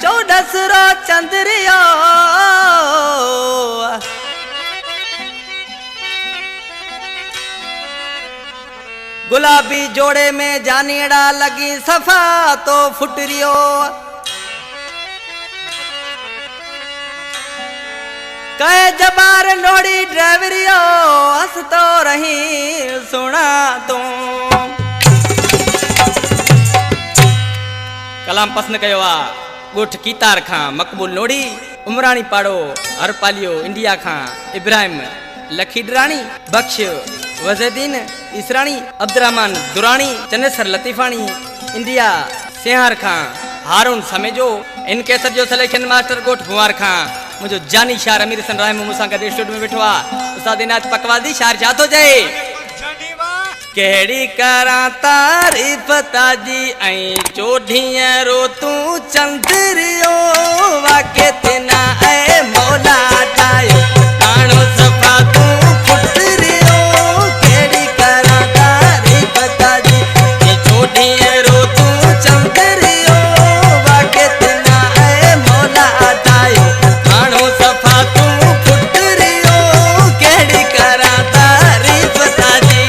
चौदसरो चंद्रियो गुलाबी जोड़े में जानीड़ा लगी सफा तो फुटरियो कहे जबार नोड़ी ड्राइवरियो हंस तो रही सुना तू कलाम पसंद कयो आ गोठ कीतार खां मकबूल नोड़ी उमरानी पाड़ो हरपालियो इंडिया खां इब्राहिम लखीडरानी बख्श वज़ीदीन इसरानी अब्दुर्रहमान दुरानी चनेसर लतीफानी इंडिया सेहार खां हारून समेजो इनके सजो सिलेक्शन मास्टर गोठ भुआर खां मुझो जानी शार अमीर हसन राय मूसा का स्टूडियो में बैठो आ उस्ताद इनायत पकवादी शार जातो जाए केड़ी करा तारीफ ताजी आई चोढ़िया रो तू चंद्रियो वाके तेना ए मौला ठायो ताणो सफा तू फुटरियो केड़ी करा तारीफ ताजी आई चोढ़िया रो तू चंद्रियो वाके तेना ए मौला ठायो ताणो सफा तू फुटरियो केड़ी करा तारीफ ताजी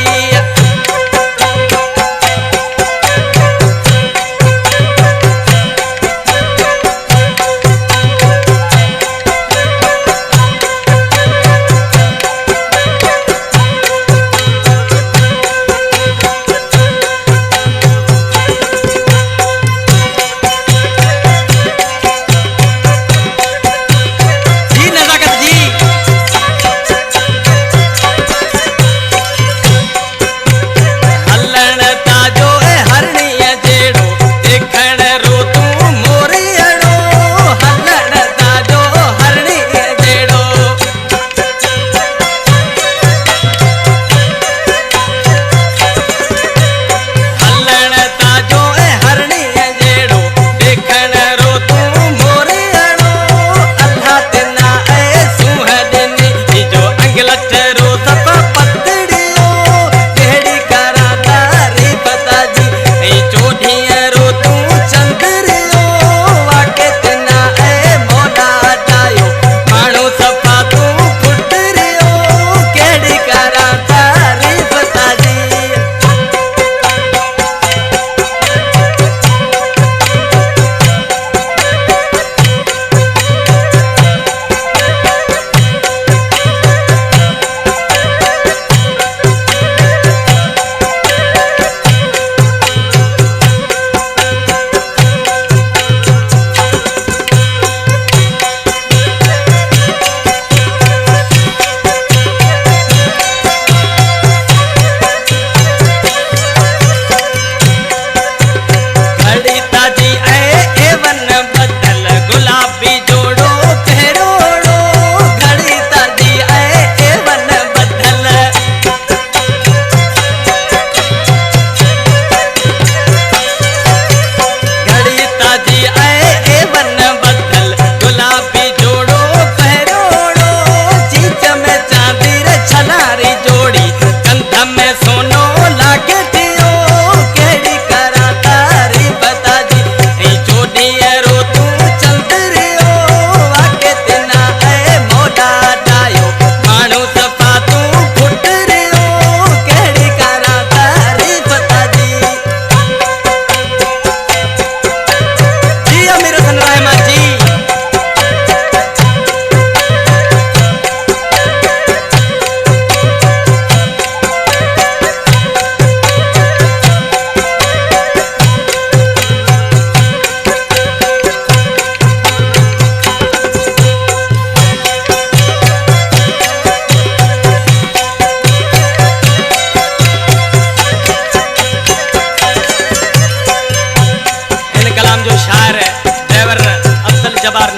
जबार